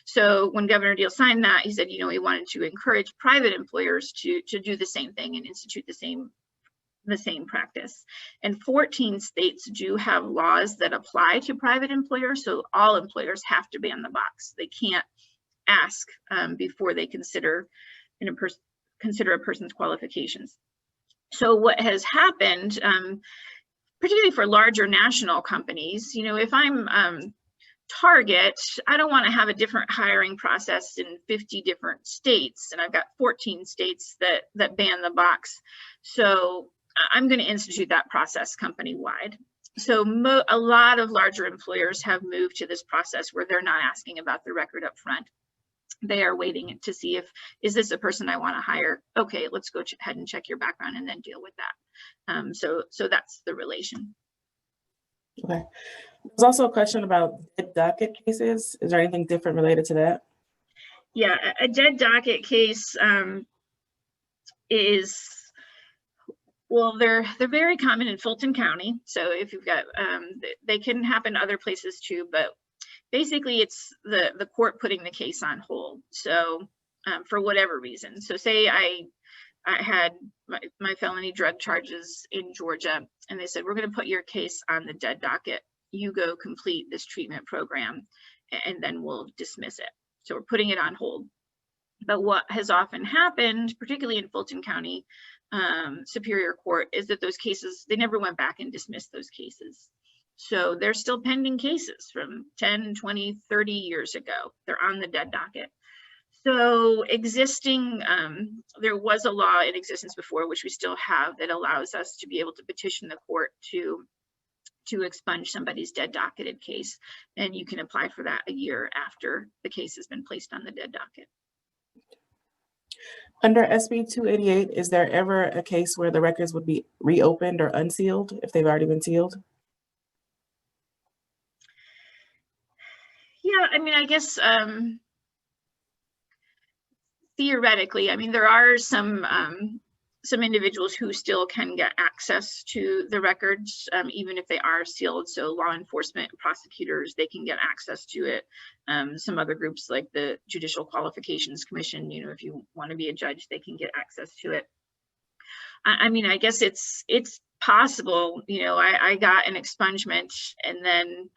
So when Governor Deal signed that, he said, he wanted to encourage private employers to do the same thing and institute the same practice. And 14 states do have laws that apply to private employers. So all employers have to ban the box. They can't ask before they consider a person's qualifications. So what has happened, particularly for larger national companies, if I'm Target, I don't want to have a different hiring process in 50 different states, and I've got 14 states that ban the box. So I'm going to institute that process company-wide. So a lot of larger employers have moved to this process where they're not asking about the record up front. They are waiting to see is this a person I want to hire? Okay, let's go ahead and check your background and then deal with that. So that's the relation. Okay. There's also a question about dead docket cases. Is there anything different related to that? Yeah, a dead docket case is Well, they're very common in Fulton County. So if you've got, they can happen other places too, but basically it's the court putting the case on hold. So for whatever reason. So say I had my felony drug charges in Georgia, and they said, we're going to put your case on the dead docket. You go complete this treatment program, and then we'll dismiss it. So we're putting it on hold. But what has often happened, particularly in Fulton County Superior Court, is that those cases, they never went back and dismissed those cases. So they're still pending cases from 10, 20, 30 years ago. They're on the dead docket. So existing, there was a law in existence before, which we still have, that allows us to be able to petition the court to expunge somebody's dead docketed case. And you can apply for that a year after the case has been placed on the dead docket. Under SB 288, is there ever a case where the records would be reopened or unsealed if they've already been sealed? Yeah, I mean, I guess theoretically, I mean, there are some individuals who still can get access to the records, even if they are sealed. So law enforcement, prosecutors, they can get access to it. Some other groups like the Judicial Qualifications Commission, you know, if you want to be a judge, they can get access to it. I mean, I guess it's possible, you know, I got an expungement and then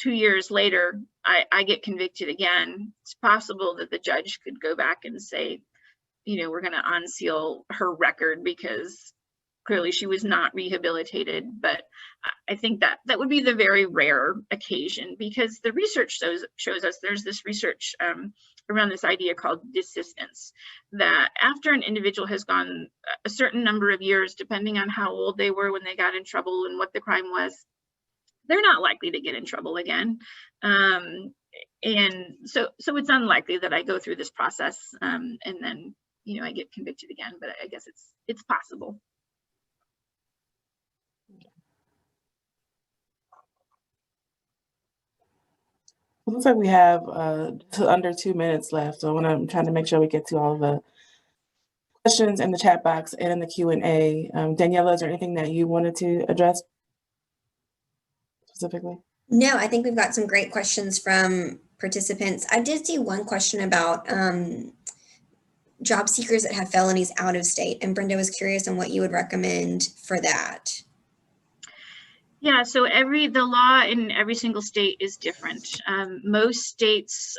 2 years later, I get convicted again. It's possible that the judge could go back and say, you know, we're going to unseal her record because clearly she was not rehabilitated. But I think that would be the very rare occasion, because the research shows us, there's this research around this idea called desistance, that after an individual has gone a certain number of years, depending on how old they were when they got in trouble and what the crime was, they're not likely to get in trouble again. And so it's unlikely that I go through this process and then, you know, I get convicted again, but I guess it's possible. It looks like we have under 2 minutes left, so I'm trying to make sure we get to all of the questions in the chat box and in the Q&A. Daniela, is there anything that you wanted to address specifically? No, I think we've got some great questions from participants. I did see one question about job seekers that have felonies out of state, and Brenda was curious on what you would recommend for that. Yeah, so the law in every single state is different. Most states,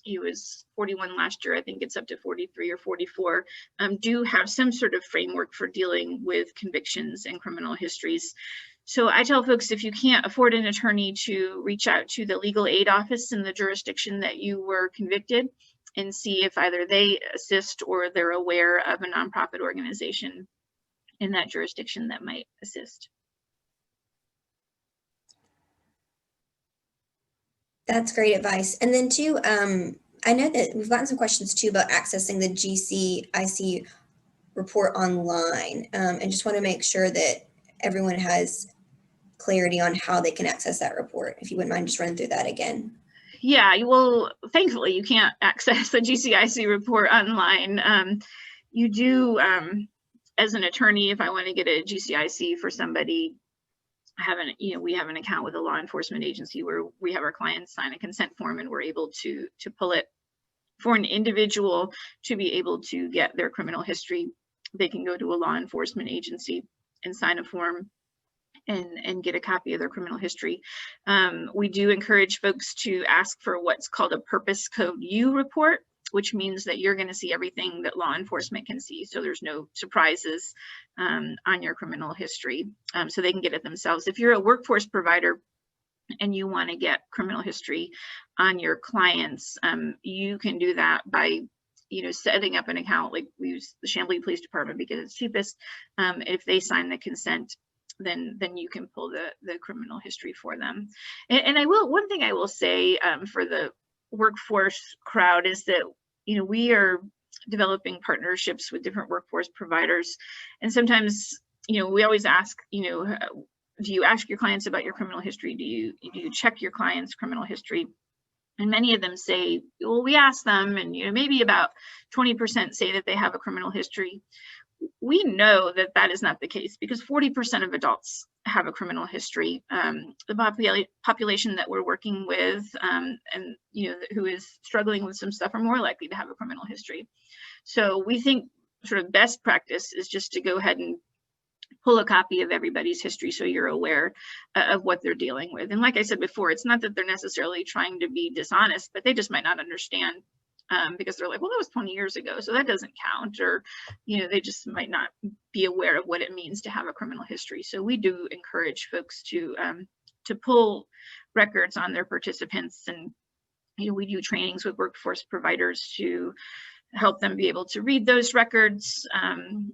it was 41 last year, I think it's up to 43 or 44, do have some sort of framework for dealing with convictions and criminal histories. So I tell folks, if you can't afford an attorney, to reach out to the legal aid office in the jurisdiction that you were convicted and see if either they assist or they're aware of a nonprofit organization in that jurisdiction that might assist. That's great advice. And then too, I know that we've gotten some questions too about accessing the GCIC report online, and just want to make sure that everyone has clarity on how they can access that report. If you wouldn't mind just running through that again. Yeah, well, thankfully you can't access the GCIC report online. You do, as an attorney, if I want to get a GCIC for somebody, we have an account with a law enforcement agency where we have our clients sign a consent form, and we're able to pull it. For an individual to be able to get their criminal history, they can go to a law enforcement agency and sign a form and get a copy of their criminal history. We do encourage folks to ask for what's called a Purpose Code U report, which means that you're going to see everything that law enforcement can see. So there's no surprises on your criminal history, so they can get it themselves. If you're a workforce provider and you want to get criminal history on your clients, you can do that by setting up an account. Like we use the Chamblee Police Department because it's cheapest. If they sign the consent, then you can pull the criminal history for them. And one thing I will say for the workforce crowd is that we are developing partnerships with different workforce providers, and sometimes we always ask, do you ask your clients about your criminal history? Do you check your clients' criminal history? And many of them say, well, we ask them, and maybe about 20% say that they have a criminal history. we know that that is not the case because 40% of adults have a criminal history. The population that we're working with and who is struggling with some stuff are more likely to have a criminal history. So we think sort of best practice is just to go ahead and pull a copy of everybody's history so you're aware of what they're dealing with. And like I said before, it's not that they're necessarily trying to be dishonest, but they just might not understand because they're like, well, that was 20 years ago, so that doesn't count, or they just might not be aware of what it means to have a criminal history. So we do encourage folks to pull records on their participants, and we do trainings with workforce providers to help them be able to read those records. And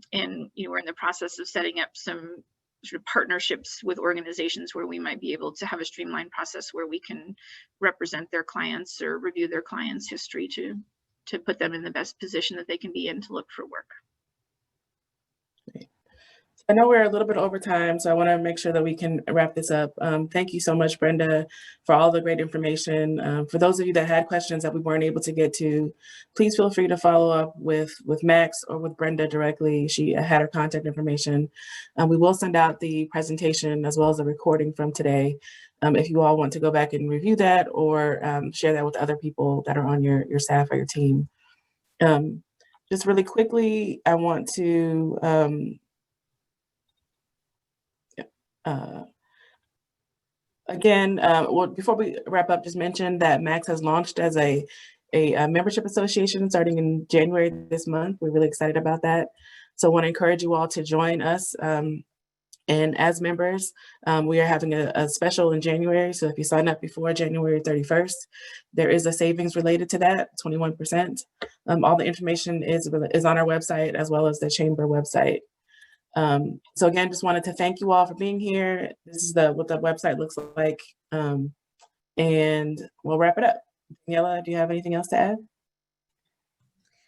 we're in the process of setting up some sort of partnerships with organizations where we might be able to have a streamlined process where we can represent their clients or review their clients' history to put them in the best position that they can be in to look for work. I know we're a little bit over time, so I want to make sure that we can wrap this up. Thank you so much, Brenda, for all the great information. For those of you that had questions that we weren't able to get to, please feel free to follow up with Max or with Brenda directly. She had her contact information. We will send out the presentation as well as the recording from today. If you all want to go back and review that or share that with other people that are on your staff or your team. Just really quickly, I want to again, well, before we wrap up, just mention that Max has launched as a membership association starting in January this month. We're really excited about that. So I want to encourage you all to join us. And as members, we are having a special in January. So if you sign up before January 31st, there is a savings related to that, 21%. All the information is on our website as well as the chamber website. So again, just wanted to thank you all for being here. This is what the website looks like. And we'll wrap it up. Daniela, do you have anything else to add?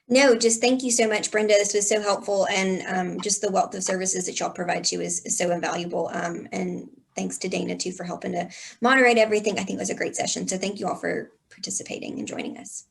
No, just thank you so much, Brenda. This was so helpful, and just the wealth of services that y'all provide to is so invaluable. And thanks to Dana too for helping to moderate everything. I think it was a great session. So thank you all for participating and joining us.